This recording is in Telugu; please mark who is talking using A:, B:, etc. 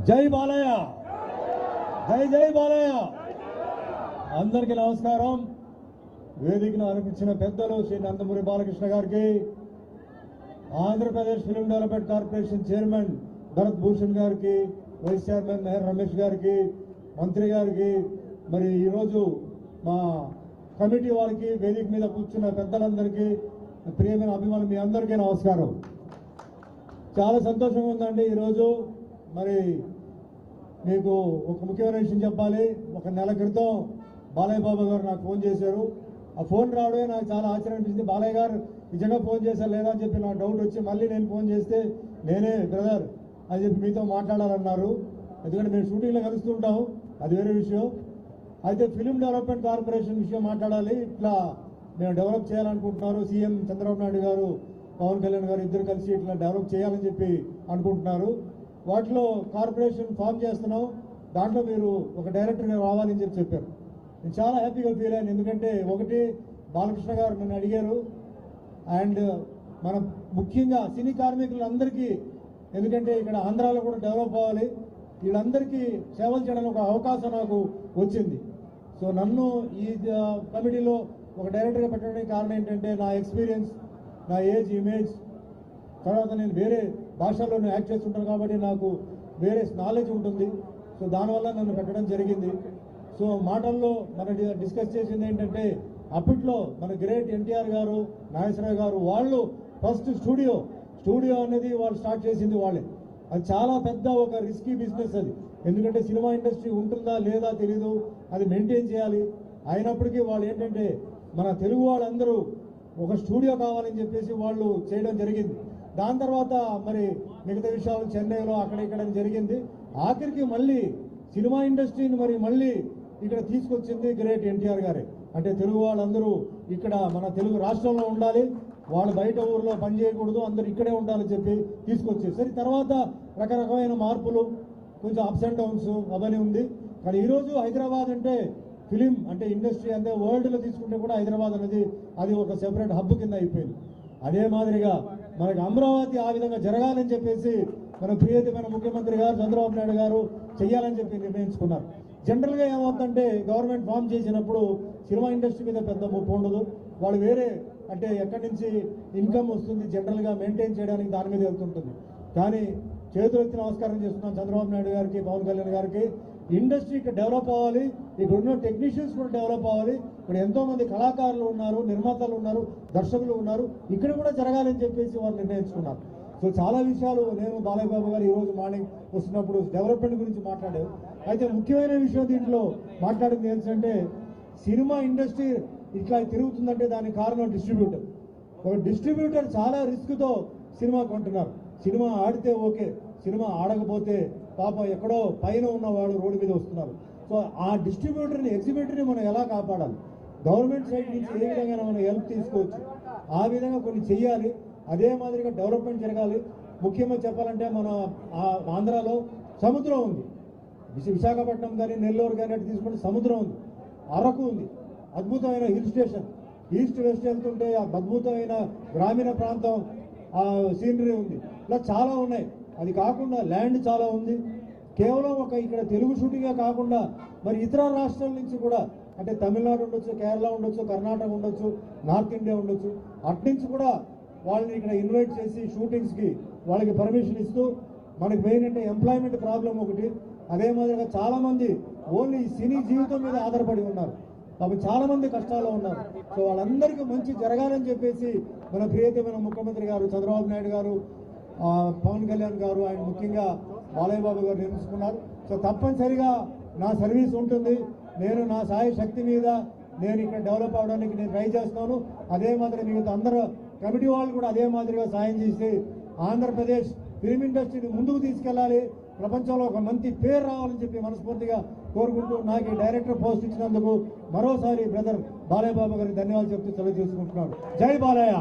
A: జై బాలయ్య, జై జై బాలయ్య. అందరికీ నమస్కారం. వేదికను అనిపించిన పెద్దలు శ్రీ నందమూరి బాలకృష్ణ గారికి, Andhra Pradesh film development corporation chairman Bharat Bhushan గారికి, వైస్ చైర్మన్ మెహర్ రమేష్ గారికి, మంత్రి గారికి, మరి ఈరోజు మా కమిటీ వారికి, వేదిక మీద కూర్చున్న పెద్దలందరికీ, ప్రియమైన అభిమానులు మీ అందరికీ నమస్కారం. చాలా సంతోషంగా ఉందండి. ఈరోజు మరి మీకు ఒక ముఖ్యమైన విషయం చెప్పాలి. ఒక నెల క్రితం బాలయ్య బాబు గారు నాకు ఫోన్ చేశారు. ఆ ఫోన్ రావడమే నాకు చాలా ఆశ్చర్యం అనిపించింది. బాలయ్య గారు నిజంగా ఫోన్ చేశారు లేదా అని చెప్పి నాకు డౌట్ వచ్చి మళ్ళీ నేను ఫోన్ చేస్తే నేనే బ్రదర్ అని చెప్పి మీతో మాట్లాడాలన్నారు. ఎందుకంటే మేము షూటింగ్లో కలుస్తుంటాం, అది వేరే విషయం. అయితే ఫిలిం డెవలప్మెంట్ కార్పొరేషన్ విషయం మాట్లాడాలి. ఇట్లా మేము డెవలప్ చేయాలనుకుంటున్నారు. సీఎం చంద్రబాబు నాయుడు గారు, పవన్ కళ్యాణ్ గారు ఇద్దరు కలిసి ఇట్లా డెవలప్ చేయాలని చెప్పి అనుకుంటున్నారు. వాటిలో కార్పొరేషన్ ఫామ్ చేస్తున్నాం, దాంట్లో మీరు ఒక డైరెక్టర్గా రావాలని చెప్పారు. నేను చాలా హ్యాపీగా ఫీల్ అయ్యాను. ఎందుకంటే ఒకటి, బాలకృష్ణ గారు నన్ను అడిగారు. అండ్ మనం ముఖ్యంగా సినీ కార్మికులందరికీ, ఎందుకంటే ఇక్కడ ఆంధ్రాలో కూడా డెవలప్ అవ్వాలి, వీళ్ళందరికీ సేవలు చేయడానికి ఒక అవకాశం నాకు వచ్చింది. సో నన్ను ఈ కమిటీలో ఒక డైరెక్టర్గా పెట్టడానికి కారణం ఏంటంటే నా ఎక్స్పీరియన్స్, నా ఏజ్, ఇమేజ్, తర్వాత నేను వేరే భాషల్లో యాక్ట్ చేస్తుంటాను కాబట్టి నాకు వేరే నాలెడ్జ్ ఉంటుంది. సో దానివల్ల నన్ను పెట్టడం జరిగింది. సో మాటల్లో మనం డిస్కస్ చేసింది ఏంటంటే, అప్పట్లో మన గ్రేట్ ఎన్టీఆర్ గారు, నాగేశ్వరరావు గారు వాళ్ళు ఫస్ట్ స్టూడియో అనేది వాళ్ళు స్టార్ట్ చేసింది వాళ్ళే. అది చాలా పెద్ద ఒక రిస్కీ బిజినెస్ అది. ఎందుకంటే సినిమా ఇండస్ట్రీ ఉంటుందా లేదా తెలీదు, అది మెయింటైన్ చేయాలి. అయినప్పటికీ వాళ్ళు ఏంటంటే మన తెలుగు వాళ్ళందరూ ఒక స్టూడియో కావాలని చెప్పేసి వాళ్ళు చేయడం జరిగింది. దాని తర్వాత మరి మిగతా విషయాలు చెన్నైలో అక్కడ ఇక్కడ జరిగింది. ఆఖరికి మళ్ళీ సినిమా ఇండస్ట్రీని మళ్ళీ ఇక్కడ తీసుకొచ్చింది గ్రేట్ ఎన్టీఆర్ గారే. అంటే తెలుగు వాళ్ళందరూ ఇక్కడ మన తెలుగు రాష్ట్రంలో ఉండాలి, వాళ్ళు బయట ఊర్లో పని చేయకూడదు, అందరూ ఇక్కడే ఉండాలని చెప్పి తీసుకొచ్చేది. సరే, తర్వాత రకరకమైన మార్పులు, కొంచెం అప్స్ అండ్ డౌన్స్ అవన్నీ ఉంది. కానీ ఈరోజు హైదరాబాద్ అంటే ఫిలిం అంటే ఇండస్ట్రీ అంటే వరల్డ్లో తీసుకుంటే కూడా హైదరాబాద్ అనేది అది ఒక సెపరేట్ హబ్ కింద అయిపోయింది. అదే మాదిరిగా మనకి అమరావతి ఆ విధంగా జరగాలని చెప్పేసి మన ప్రియతమైన ముఖ్యమంత్రి గారు చంద్రబాబు నాయుడు గారు చేయాలని చెప్పి నిర్ణయించుకున్నారు. జనరల్గా ఏమవుతుందంటే గవర్నమెంట్ ఫామ్ చేసినప్పుడు సినిమా ఇండస్ట్రీ మీద పెద్ద ముప్పు ఉండదు. వాళ్ళు వేరే అంటే ఎక్కడి నుంచి ఇన్కమ్ వస్తుంది జనరల్గా మెయింటైన్ చేయడానికి దాని మీద వెళ్తుంటుంది. కానీ చేతులు ఎత్తి నమస్కారం చేస్తున్నాం చంద్రబాబు నాయుడు గారికి, పవన్ కళ్యాణ్ గారికి. ఇండస్ట్రీ ఇక్కడ డెవలప్ అవ్వాలి, ఇక్కడ ఉన్న టెక్నీషియన్స్ కూడా డెవలప్ అవ్వాలి. ఇక్కడ ఎంతోమంది కళాకారులు ఉన్నారు, నిర్మాతలు ఉన్నారు, దర్శకులు ఉన్నారు, ఇక్కడ కూడా జరగాలని చెప్పేసి వాళ్ళు నిర్ణయించుకున్నారు. సో చాలా విషయాలు నేను బాలయ్య బాబు గారు ఈరోజు మార్నింగ్ వస్తున్నప్పుడు డెవలప్మెంట్ గురించి మాట్లాడారు. అయితే ముఖ్యమైన విషయం దీంట్లో మాట్లాడింది ఏంటంటే, సినిమా ఇండస్ట్రీ ఇట్లా తిరుగుతుందంటే దానికి కారణం డిస్ట్రిబ్యూటర్. ఒక డిస్ట్రిబ్యూటర్ చాలా రిస్క్తో సినిమా కొంటున్నారు. సినిమా ఆడితే ఓకే, సినిమా ఆడకపోతే పాపం ఎక్కడో పైన ఉన్నవాడు రోడ్డు మీద వస్తున్నారు. సో ఆ డిస్ట్రిబ్యూటర్ని, ఎగ్జిబ్యూటర్ని మనం ఎలా కాపాడాలి, గవర్నమెంట్ సైడ్ నుంచి ఏ విధంగా మనం హెల్ప్ తీసుకోవచ్చు, ఆ విధంగా కొన్ని చెయ్యాలి. అదే మాదిరిగా డెవలప్మెంట్ జరగాలి. ముఖ్యంగా చెప్పాలంటే మన ఆంధ్రాలో సముద్రం ఉంది, విశాఖపట్నం కానీ నెల్లూరు కానీ అటు తీసుకుంటే సముద్రం ఉంది, అరకు ఉంది, అద్భుతమైన హిల్ స్టేషన్, ఈస్ట్ వెస్ట్ వెళ్తుంటే ఆ అద్భుతమైన గ్రామీణ ప్రాంతం ఆ సీనరీ ఉంది. ఇలా చాలా ఉన్నాయి. అది కాకుండా ల్యాండ్ చాలా ఉంది. కేవలం ఒక ఇక్కడ తెలుగు షూటింగే కాకుండా మరి ఇతర రాష్ట్రాల నుంచి కూడా, అంటే తమిళనాడు ఉండొచ్చు, కేరళ ఉండొచ్చు, కర్ణాటక ఉండొచ్చు, నార్త్ ఇండియా ఉండొచ్చు, అట్నుంచి కూడా వాళ్ళని ఇక్కడ ఇన్వైట్ చేసి షూటింగ్స్కి వాళ్ళకి పర్మిషన్ ఇస్తూ, మనకి మెయిన్ అంటే ఎంప్లాయ్మెంట్ ప్రాబ్లం ఒకటి. అదే మాదిరిగా చాలామంది ఓన్లీ సినీ జీవితం మీద ఆధారపడి ఉన్నారు, కాబట్టి చాలా మంది కష్టాల్లో ఉన్నారు. సో వాళ్ళందరికీ మంచి జరగాలని చెప్పేసి మన ప్రియతమైన ముఖ్యమంత్రి గారు చంద్రబాబు నాయుడు గారు, పవన్ కళ్యాణ్ గారు, ఆయన ముఖ్యంగా బాలయ్య బాబు గారు నిర్ణయించుకున్నారు. సో తప్పనిసరిగా నా సర్వీస్ ఉంటుంది. నేను నా సాయ శక్తి మీద నేను ఇక్కడ డెవలప్ అవడానికి నేను ట్రై చేస్తున్నాను. అదే మాదిరిగా మిగతా అందరూ కమిటీ వాళ్ళు కూడా అదే మాదిరిగా సాయం చేసి ఆంధ్రప్రదేశ్ ఫిలిం ఇండస్ట్రీని ముందుకు తీసుకెళ్ళాలి, ప్రపంచంలో ఒక మంచి పేరు రావాలని చెప్పి మనస్ఫూర్తిగా కోరుకుంటూ నాకు ఈ డైరెక్టర్ పోస్ట్ ఇచ్చినందుకు మరోసారి బ్రదర్ బాలయ్య బాబు గారికి ధన్యవాదాలు చెప్తూ సెలవు చేసుకుంటున్నాను. జై బాలయ్య.